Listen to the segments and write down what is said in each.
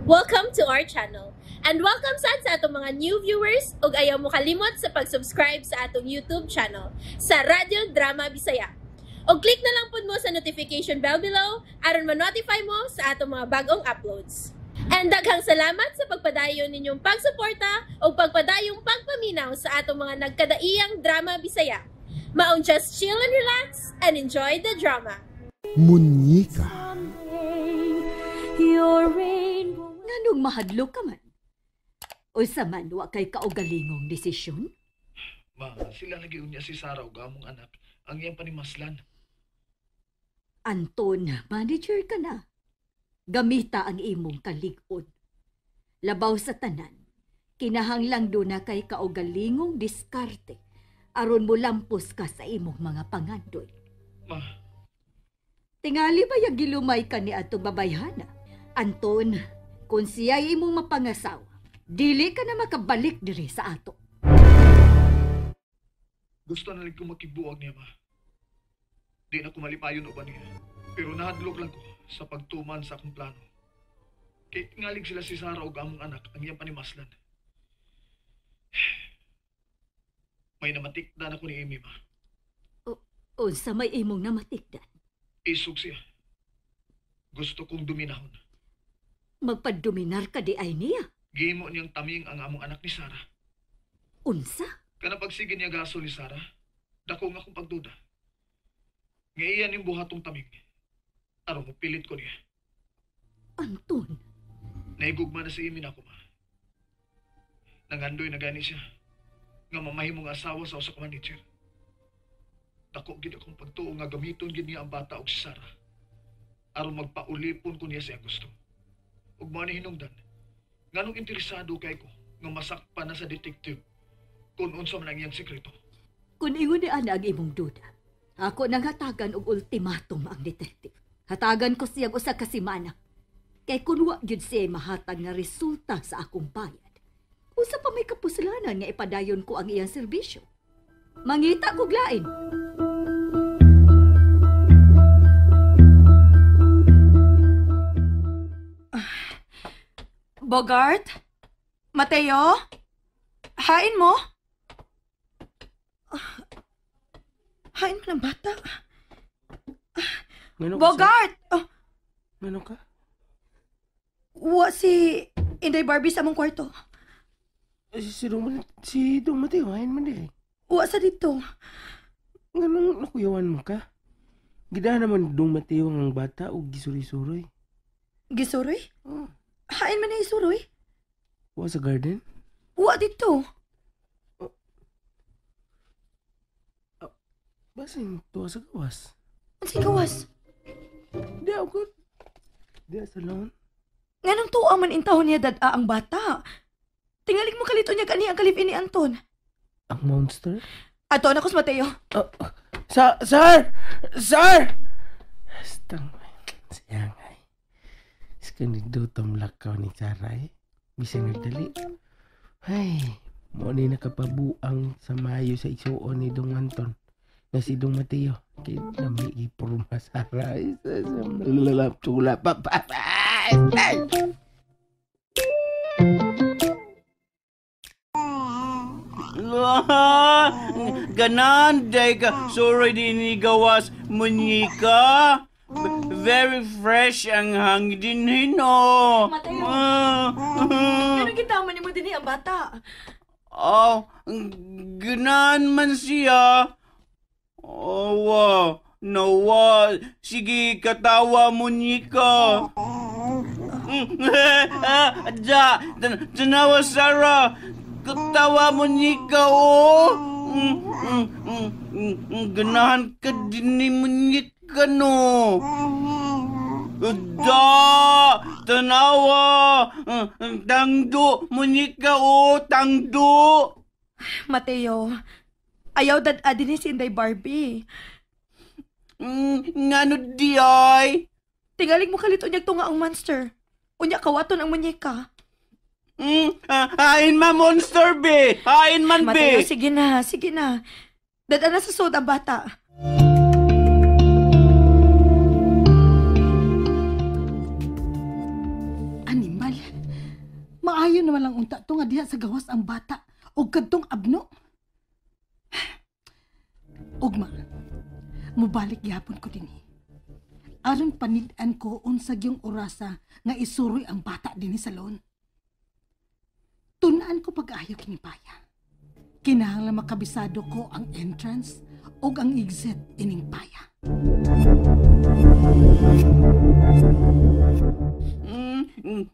Welcome to our channel. And welcome sa atong mga new viewers ug ayaw mo kalimot sa pag-subscribe sa atong YouTube channel sa Radio Drama Bisaya. O click na lang pud mo sa notification bell below aron ma-notify mo sa atong mga bagong uploads. And daghang salamat sa pagpadayon ninyong pagsuporta o pagpadayong pagpaminaw sa atong mga nagkadaiyang Drama Bisaya. Maun just chill and relax and enjoy the drama. Munyika. Nganong mahadlok ka man? O sa man, wa kay kaugalingong desisyon? Ma, sila nagiunya si Sarah ug among anak ang iyang panimaslan. Anton, manager ka na. Gamita ang imong kalig-on. Labaw sa tanan, kinahanglang do na kay kaugalingong diskarte aron mo lampos ka sa imong mga pangandoy. Ma, tingali ba yung gilumay ka ni ato babayhana? Anton, kung siya'y imong mapangasawa, dili ka na makabalik diri sa ato. gusto na lang ko makibuwag niya, ma. Di na ko malipayon o ba niya. Pero nahadlok lang ko sa pagtuman sa akong plano. Kaya tingalig sila si Sarah ug among anak ang iyang panimaslan. May namatikdan ako ni Amy, ma. O sa may imong namatikdan? Isog siya. Gusto kong duminahon. Magpadominar ka di ay niya. Gihimo niyang taming ang among anak ni Sarah. Unsa? Kana pagsige niya gaso ni Sarah, dako nga akong pagduda. Nga iyan yung buhatong taming. Aron mo pilit ko niya. Anton? Naigugma na si Imin ako, ma. Nangandoy na gani siya. Nga mamahimong asawa sa usa ka manager. Dako gid akong pagtuo nga gamiton gid niya ang bata og si Sarah. Aron magpaulipon ko niya sa iyang gusto. Ug mao ni hinungdan. Nganong interesado kay ko nga masakpan na sa detective kung unsa man ang iyang sekreto. Kung ingon ni ana ang imong duda, ako nang hatagan og ultimatum ang detective. Hatagan ko siya usa ka semana. Kay kun wa gyud siya mahatag nga resulta sa akong bayad, usa pa may kapuslanan nga ipadayon ko ang iyang serbisyo. Mangita kog lain. Bogart? Mateo? Hain mo? Hain mo ng bata. Bogart! Oh, Ano ka? wa si Inday Barbie sa among kwarto. Si Dong Mateo, hain man di. Wa sa dito. Ganun nakuyawan mo ka? Gida naman Dong Mateo ang bata o gisuri-suroy. Gisuroy? Oh. Hain man na isuroy? Wa sa garden? Wa dito. Basin tuwa sa gawas. Ang gawas. Di ako. Di sa laon. Nganong tuwa man intahon niya dada ang bata. Tingalig mo kalito niya kani ang kalipin ni Anton. Ang monster? Ato na ko sa Mateo. Sir! Sir! Astang. Sayang ay. Iskanigdutom lakaw ni Saray. Bisang nagdali. Ay, mo ni nakapabuang sa mayo sa isuon ni Dong Anton. Na si Dong Mateo. Kaya nami ipurma Saray. Lalap chula pa. Ganan, day ka. Sorry din ni gawas, munyika. Very fresh ang hangin din, no? Mateo. Ganun gitaman ni mo din ang bata. Oh, ganan man siya. Oh, wow. Nawa, sige, katawa, munyika. Tanawa, Sarah. Katawa, munyika, oh. Ganahan ka din ni munyika, no? Tanawa. Tangdo, munyika, oh, tangdo. Mateo, ayaw dad-adi ni si Inday Barbie. Ngano di ay? Tingalig mo kalito niya tunga ang monster. Unya kawaton ang munyeka. Hain man monster, be! Hain man, Mateo, be! sige na. Dada na sa sud ang bata. Animal. Maayo naman lang unta to nga diha sa gawas ang bata o kadtong abno. Ugma, mubalik gyapon ko dinhi. Aron panid-an ko unsag yung orasa nga isuroy ang bata dinhi sa loon. Tunaan ko pag-ayo kini paya. Kinahanglan makabisado ko ang entrance o ang exit ining paya.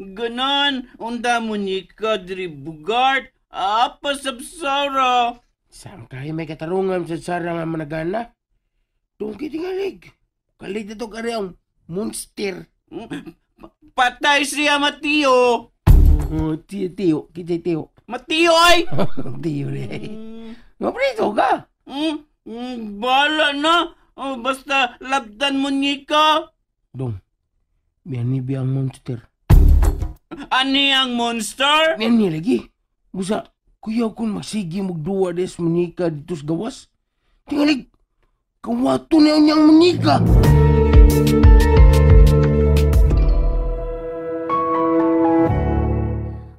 Ganon, unta mo ni Kadri Bugart, apa sabsara. Saan kaya may katarungan sa Sara nga managana? Doon kitingalig. Kalig na to kari ang monster. Patay siya, Mateo. Tiyo. Kita tiyo. Mateo ay! Tiyo rin. Maprito ka. Bala na. Basta labdan mo ni ka. Dong, may anibi ang monster. Ani ang monster? May ani lagi. Busa, kuya kung magsigi magduwa des manika dito sa gawas. Tingalig, kawato na niyang manika.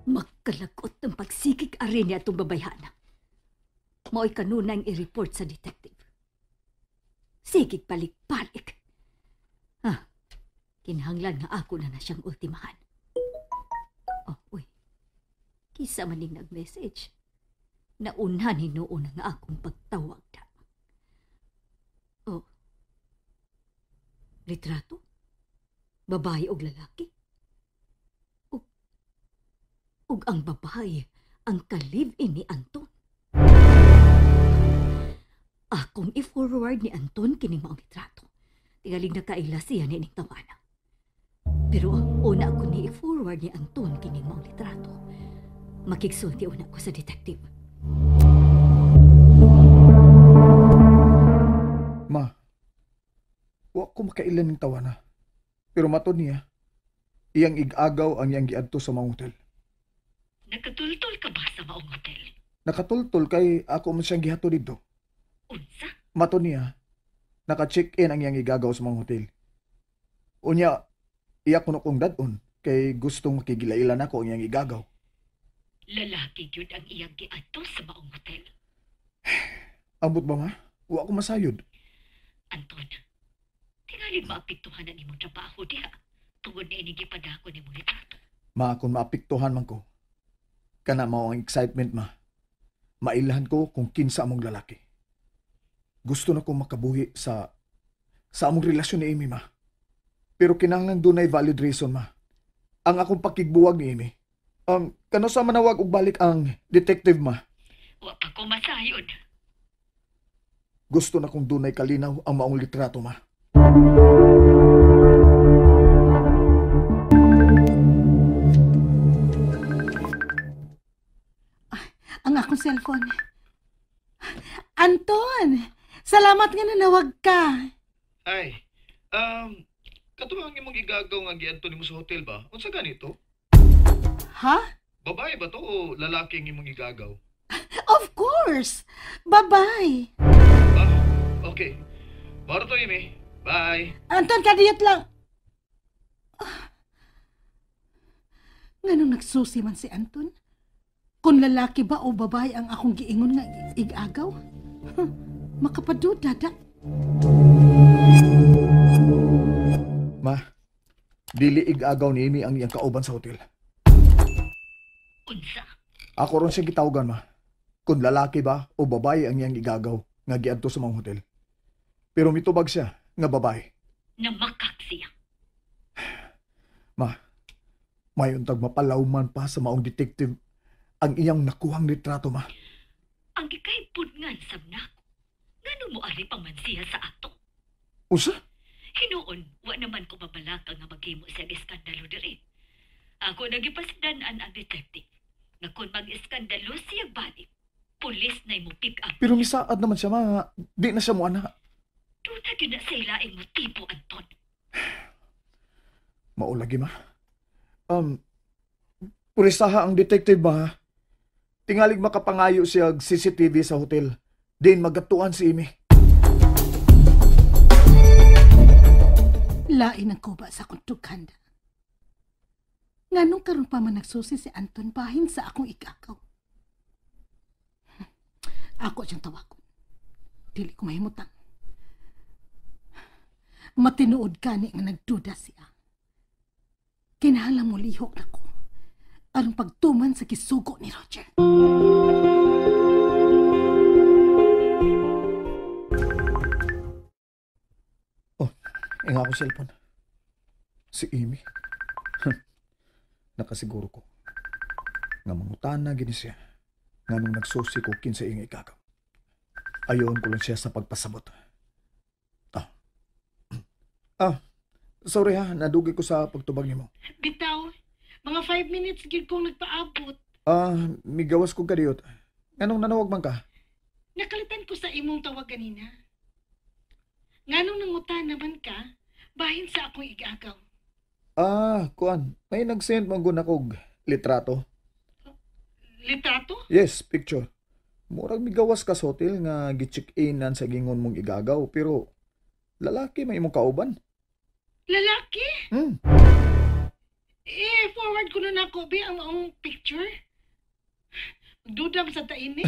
Magkalagot ng pagsikik ari niya itong babayhana. Mao'y kanunang i-report sa detective. Sikik palik-palik. Kinahanglan nga ako na siyang ultimahan. Uy. Kisa maning nag-message. Naunhan hinuon nga akong pagtawag na. Litrato? Babae o lalaki? Ug ang babae ang ka-live-in ni Anton. Akong i-forward ni Anton kining maong litrato. Tingaling nakaila siya ni ining tawana. Pero una ako ni i-forward ni Anton kining maong litrato. Makigsulti una ko sa detective. Ma, wa ko makailan ng tawana. Pero matod niya, iyang igagaw ang iyang giadto sa maong hotel. Nakatultol ka ba sa maong hotel? Nakatultol kay ako man siyang gihato dito. Unsa? Matod niya, naka-check-in ang iyang igagaw sa maong hotel. Unya, iya ko na kong dadon kay gustong makigilailan ako ang iyang igagaw. Lalaki yun ang iyang giadto sa maong hotel. Ambot ba, ma? Wa ko masayod. Anton, tingaling maapektuhan na nimong trabaho diha. Tungod na inigipadako ni mong litrato. Ma, kung maapektuhan man ko, kana mao ang excitement, ma. Mailahan ko kung kinsa among lalaki. Gusto na kong makabuhi sa among relasyon ni Amy, ma. Pero kinahanglan dunay valid reason, ma. Ang akong pakigbuwag ni Amy. Kano sa manawag og balik ang detective, ma. Wa pa ko masayod. Gusto na kong dunay kalinaw ang maong litrato, ma. Ang akong cellphone. Anton! Salamat nga nanawag ka. Ay, katulong imong igagaw nga giadto nimo sa hotel ba? Unsa ganito? Ha? Babae ba to o lalaki ang imong igagaw? Of course! Bye-bye! Okay. Baro to, Amy. Bye. Anton, kadiyat lang. Nganong nagsusi man si Anton? Kung lalaki ba o babae ang akong giingon nga igagaw? Makapaduda da. Ma, dili igagaw ni Amy ang iyang kauban sa hotel. Unsa? Ako ron siya gitawagan, ma. Kung lalaki ba o babae ang iyang igagaw nga giadto sa mga hotel. Pero mitubag siya nga babae. Namakak siya. Ma, mayuntag mapalawman pa sa maong detective ang iyang nakuhang litrato, ma. Ang gikaipudngan sab nako. Ngano mo ari pangmansiya sa ato? Usa? Hinuon, wa naman ko mabalaka nga maghimo siya iskandalo diri. Ako nagipasdanan ang detective. Nga kung mag-iskandalo siya balik, pulis na mo pick up. Pero misaad naman siya, ma. Di na siya mo ana. Tuna yun na sa ilaing motibo, Anton. Maulagi, ma. Pulisaha ang detective ba, ha? Tingalig makapangayo siya CCTV sa hotel. Din magatuan si Amy. Lain ang kuba sa kuntuganda. Nganong karon pa man nagsusi si Anton bahin sa akong igagaw. Ako siyang tawagon. Dili ko mahimutang. Matinuod kani nga nagduda siya. Kinahanglan mo lihok na ko aron pagtuman sa kisugo ni Roger. Nga ako cellphone. Si Amy. Nakasiguro ko. Nga mangutana gini siya. Nga nung nagsusi ko kinsa ingay kagaw. Ayon ko lang siya sa pagpasabot. Sorry ha, nadugi ko sa pagtubag nimo. Bitaw, mga 5 minutes gid kong nagpaabot. Migawas ko kadiyot. Nganong nanawag man ka? Nakalitan ko sa imong tawag ganina. Nganong nangutan naman ka, bahin sa akong igagaw. Kuan. May nag-send mong guna kog litrato. Litrato? Yes, picture. Murag migawas ka sa hotel nga gi-check-inan sa gingon mong igagaw, pero lalaki may imong kauban. Lalaki? Hmm. Forward ko na nako, be, ang maong picture. Duda sa taini.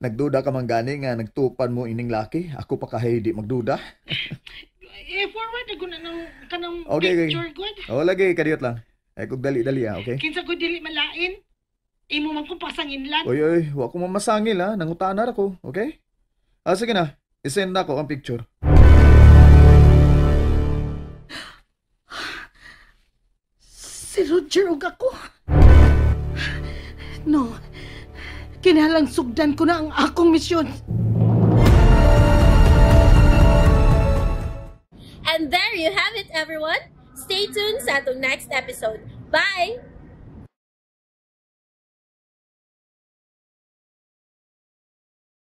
Nagduda ka man gani nga nagtupan mo ining laki. Ako pa kahay di magduda. Forward ko na ng kanang Okay. picture, good. Lagi, kadiyot lang. Ay, kung dali-dali okay? Kinsa ko dili malain. Imo man kong pasangin lang. Oy, wa ko mamasangil ha. Nangutanar ako, okay? Sige na. I-send na ko ang picture. Si Roger ug ako. No. Kinahanglang sugdan ko na ang akong misyon. And there you have it, everyone. Stay tuned sa atong next episode. Bye!